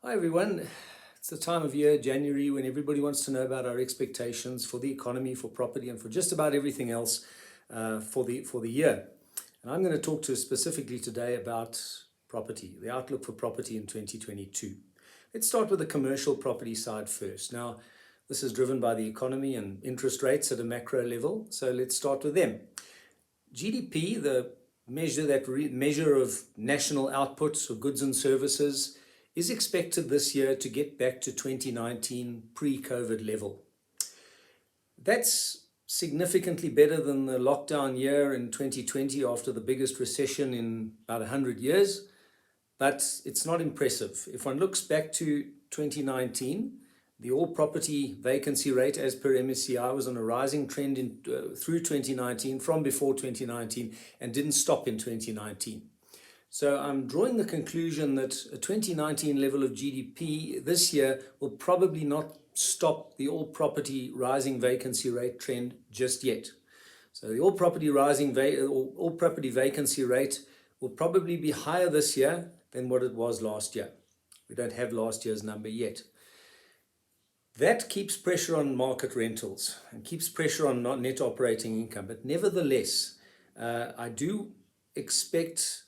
Hi everyone. It's the time of year, January, when everybody wants to know about our expectations for the economy, for property, and for just about everything else for the year. And I'm going to talk to specifically today about property, the outlook for property in 2022. Let's start with the commercial property side first. Now, this is driven by the economy and interest rates at a macro level, so let's start with them. GDP, the measure of national output of goods and services, is expected this year to get back to 2019 pre-COVID level. That's significantly better than the lockdown year in 2020 after the biggest recession in about 100 years, but it's not impressive. If one looks back to 2019, the all property vacancy rate as per MSCI was on a rising trend through 2019, from before 2019, and didn't stop in 2019. So I'm drawing the conclusion that a 2019 level of GDP this year will probably not stop the all property rising vacancy rate trend just yet. So the all property vacancy rate will probably be higher this year than what it was last year. We don't have last year's number yet. That keeps pressure on market rentals and keeps pressure on net operating income. But nevertheless, I do expect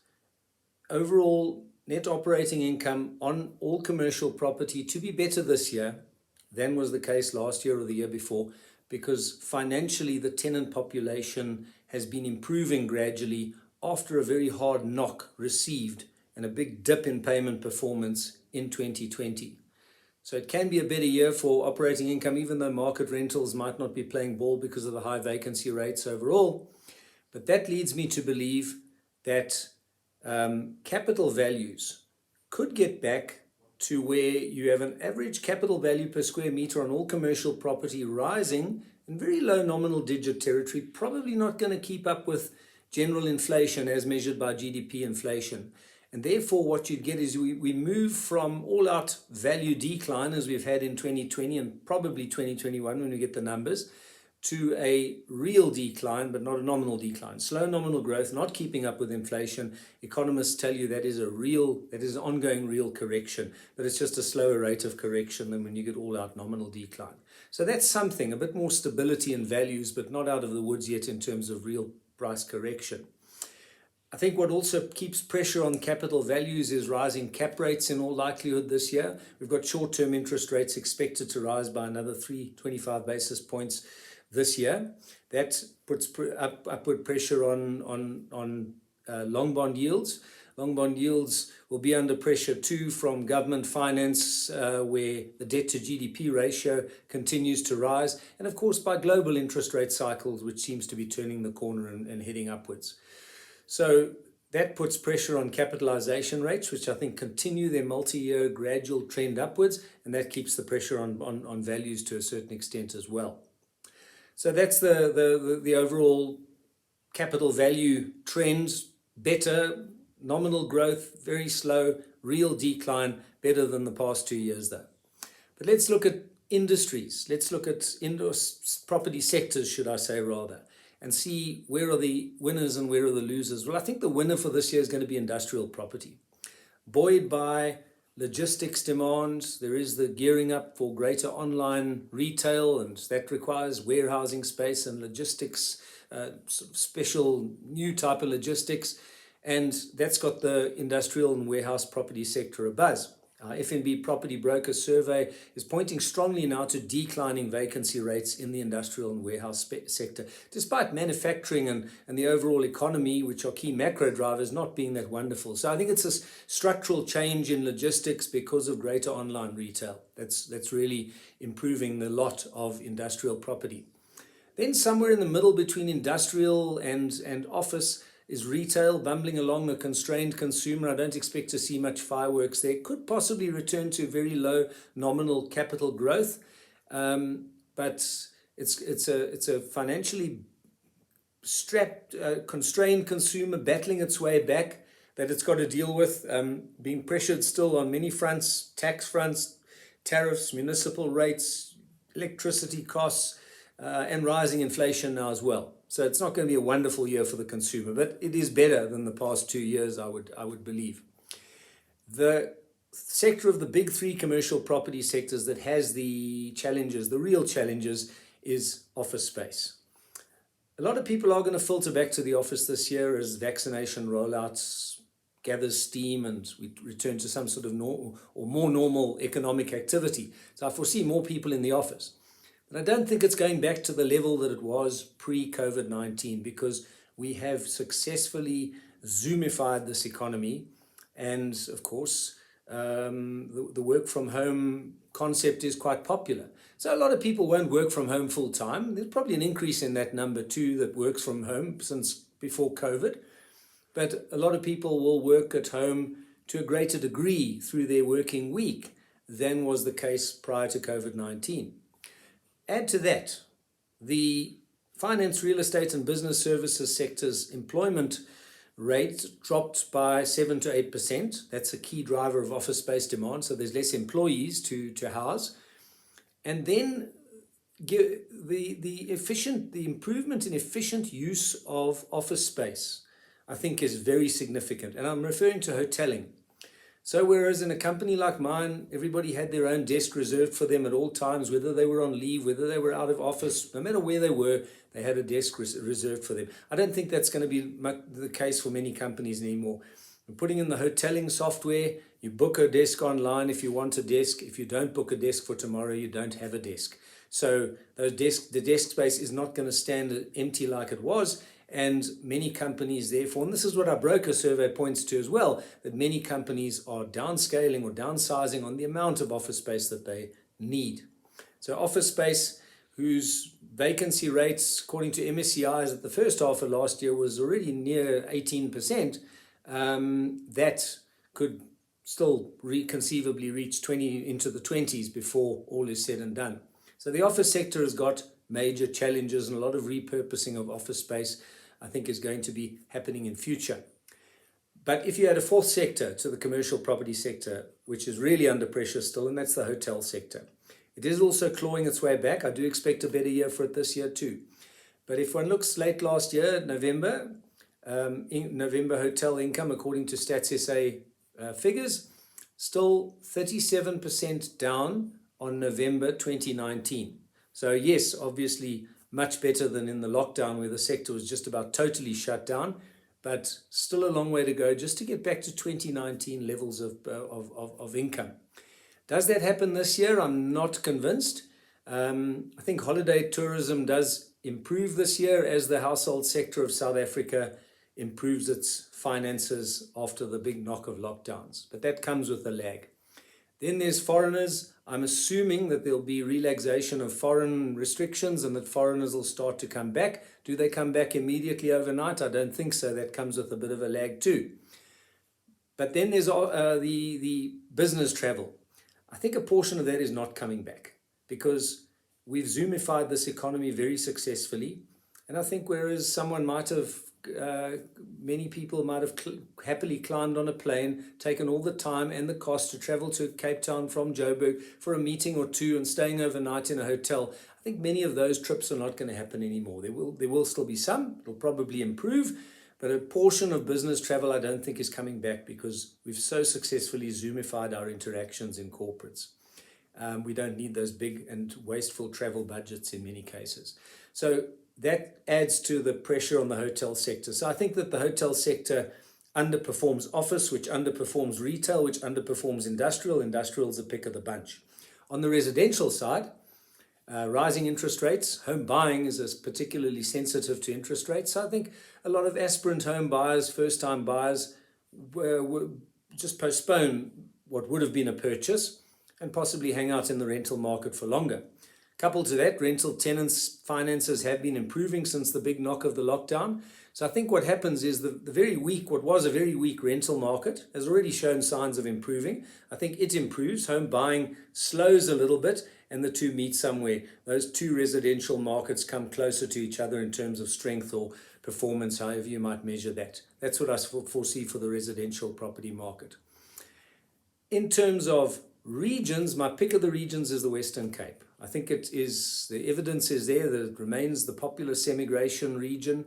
overall net operating income on all commercial property to be better this year than was the case last year or the year before, because financially the tenant population has been improving gradually after a very hard knock received and a big dip in payment performance in 2020. So it can be a better year for operating income, even though market rentals might not be playing ball because of the high vacancy rates overall. But that leads me to believe that capital values could get back to where you have an average capital value per square meter on all commercial property rising in very low nominal digit territory, probably not going to keep up with general inflation as measured by GDP inflation. And therefore what you'd get is we move from all-out value decline, as we've had in 2020 and probably 2021 when we get the numbers, to a real decline, but not a nominal decline. Slow nominal growth, not keeping up with inflation. Economists tell you that is an ongoing real correction, but it's just a slower rate of correction than when you get all out nominal decline. So that's something, a bit more stability in values, but not out of the woods yet in terms of real price correction. I think what also keeps pressure on capital values is rising cap rates in all likelihood this year. We've got short-term interest rates expected to rise by another 325 basis points this year. That puts upward pressure on long bond yields. Long bond yields will be under pressure too from government finance, where the debt to GDP ratio continues to rise, and of course by global interest rate cycles, which seems to be turning the corner and heading upwards. So that puts pressure on capitalization rates, which I think continue their multi-year gradual trend upwards, and that keeps the pressure on values to a certain extent as well. So that's the overall capital value trends: better, nominal growth, very slow, real decline, better than the past 2 years though. But let's look at industries. Let's look at property sectors, should I say rather, and see where are the winners and where are the losers. Well, I think the winner for this year is going to be industrial property, buoyed by logistics demands. There is the gearing up for greater online retail, and that requires warehousing space and logistics, special new type of logistics, and that's got the industrial and warehouse property sector abuzz. FNB Property Broker Survey is pointing strongly now to declining vacancy rates in the industrial and warehouse sector, despite manufacturing and the overall economy, which are key macro drivers, not being that wonderful. So I think it's a structural change in logistics because of greater online retail. That's really improving the lot of industrial property. Then somewhere in the middle between industrial and office is retail, bumbling along, a constrained consumer. I don't expect to see much fireworks there. Could possibly return to very low nominal capital growth, but it's a financially strapped, constrained consumer battling its way back that it's got to deal with, being pressured still on many fronts: tax fronts, tariffs, municipal rates, electricity costs, and rising inflation now as well. So it's not going to be a wonderful year for the consumer, but it is better than the past 2 years, I would believe. The sector of the big three commercial property sectors that has the challenges, the real challenges, is office space. A lot of people are going to filter back to the office this year as vaccination rollouts gathers steam and we return to some sort of normal or more normal economic activity. So I foresee more people in the office. But I don't think it's going back to the level that it was pre-COVID-19, because we have successfully Zoomified this economy. And of course, the work from home concept is quite popular. So a lot of people won't work from home full time. There's probably an increase in that number too that works from home since before COVID. But a lot of people will work at home to a greater degree through their working week than was the case prior to COVID-19. Add to that, the finance, real estate and business services sector's employment rate dropped by 7 to 8%. That's a key driver of office space demand. So there's less employees to house. And then the improvement in efficient use of office space, I think, is very significant. And I'm referring to hoteling. So whereas in a company like mine, everybody had their own desk reserved for them at all times, whether they were on leave, whether they were out of office, no matter where they were, they had a desk reserved for them. I don't think that's going to be the case for many companies anymore. We're putting in the hoteling software, you book a desk online if you want a desk. If you don't book a desk for tomorrow, you don't have a desk. So the desk space is not going to stand empty like it was. And many companies, therefore, and this is what our broker survey points to as well, that many companies are downscaling or downsizing on the amount of office space that they need. So office space, whose vacancy rates, according to MSCI's at the first half of last year, was already near 18%, that could still conceivably reach 20 into the 20s before all is said and done. So the office sector has got major challenges, and a lot of repurposing of office space, I think, is going to be happening in future. But if you add a fourth sector to the commercial property sector, which is really under pressure still, and that's the hotel sector. It is also clawing its way back. I do expect a better year for it this year too. But if one looks late last year, November hotel income, according to Stats SA figures, still 37% down on November 2019. So yes, obviously much better than in the lockdown where the sector was just about totally shut down, but still a long way to go just to get back to 2019 levels of income. Does that happen this year? I'm not convinced. I think holiday tourism does improve this year as the household sector of South Africa improves its finances after the big knock of lockdowns, but that comes with a lag. Then there's foreigners. I'm assuming that there'll be relaxation of foreign restrictions and that foreigners will start to come back. Do they come back immediately overnight? I don't think so. That comes with a bit of a lag too. But then there's the business travel. I think a portion of that is not coming back because we've Zoomified this economy very successfully. And I think whereas someone might have many people might have happily climbed on a plane, taken all the time and the cost to travel to Cape Town from Joburg for a meeting or two and staying overnight in a hotel. I think many of those trips are not going to happen anymore. There will still be some. It'll probably improve, but a portion of business travel I don't think is coming back because we've so successfully Zoomified our interactions in corporates. We don't need those big and wasteful travel budgets in many cases. So that adds to the pressure on the hotel sector. So I think that the hotel sector underperforms office, which underperforms retail, which underperforms industrial. Industrial is a pick of the bunch. On the residential side, rising interest rates, home buying is particularly sensitive to interest rates. So I think a lot of aspirant home buyers, first-time buyers, will just postpone what would have been a purchase and possibly hang out in the rental market for longer. Coupled to that, rental tenants' finances have been improving since the big knock of the lockdown. So I think what happens is what was a very weak rental market has already shown signs of improving. I think it improves. Home buying slows a little bit and the two meet somewhere. Those two residential markets come closer to each other in terms of strength or performance, however you might measure that. That's what I foresee for the residential property market. In terms of regions, my pick of the regions is the Western Cape. I think it is, the evidence is there that it remains the populous emigration region,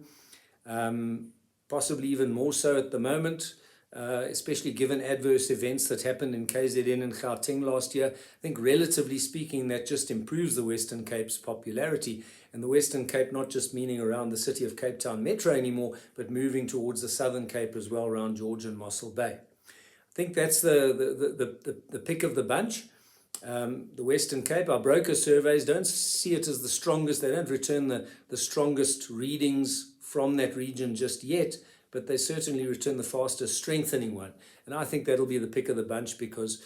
possibly even more so at the moment. especially given adverse events that happened in KZN and Gauteng last year. I think relatively speaking, that just improves the Western Cape's popularity. And the Western Cape, not just meaning around the city of Cape Town Metro anymore, but moving towards the Southern Cape as well, around George and Mossel Bay. I think that's the pick of the bunch. The Western Cape, our broker surveys don't see it as the strongest. They don't return the strongest readings from that region just yet, but they certainly return the fastest strengthening one. And I think that'll be the pick of the bunch because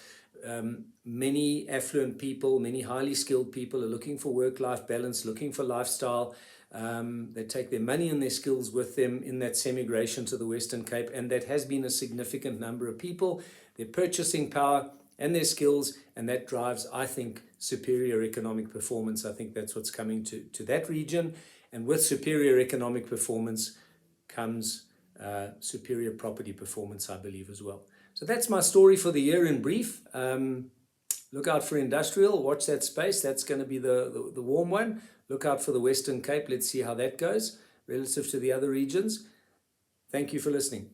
many affluent people, many highly skilled people are looking for work-life balance, looking for lifestyle. They take their money and their skills with them in that semigration to the Western Cape, and that has been a significant number of people. Their purchasing power and their skills, and that drives, I think, superior economic performance. I think that's what's coming to that region, and with superior economic performance comes superior property performance, I believe, as well. So that's my story for the year in brief. Look out for industrial, watch that space. That's going to be the warm one. Look out for the Western Cape. Let's see how that goes relative to the other regions. Thank you for listening.